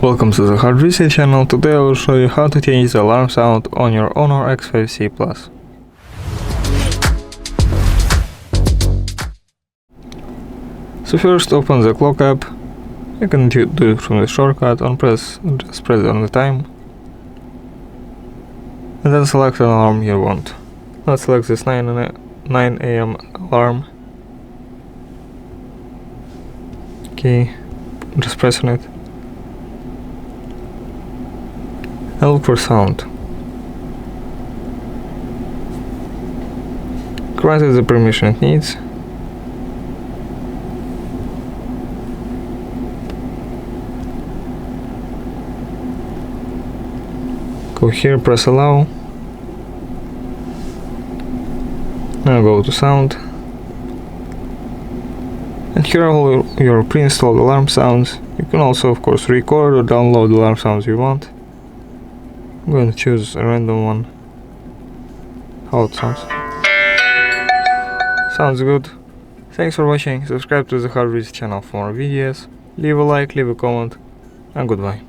Welcome to the HardReset channel. Today I will show you how to change the alarm sound on your HONOR X5c Plus. So first open the clock app. You can do it from the shortcut just press on the time. And then select an alarm you want. Let's select this 9 AM alarm. Okay, just press on it. And look for sound. Grant it the permission it needs. Go here, press allow. Now go to sound. And here are all your pre-installed alarm sounds. You can also of course record or download the alarm sounds you want. I'm going to choose a random one. How it sounds. Sounds good. Thanks for watching. Subscribe to the HardReset channel for more videos. Leave a like, leave a comment, and goodbye.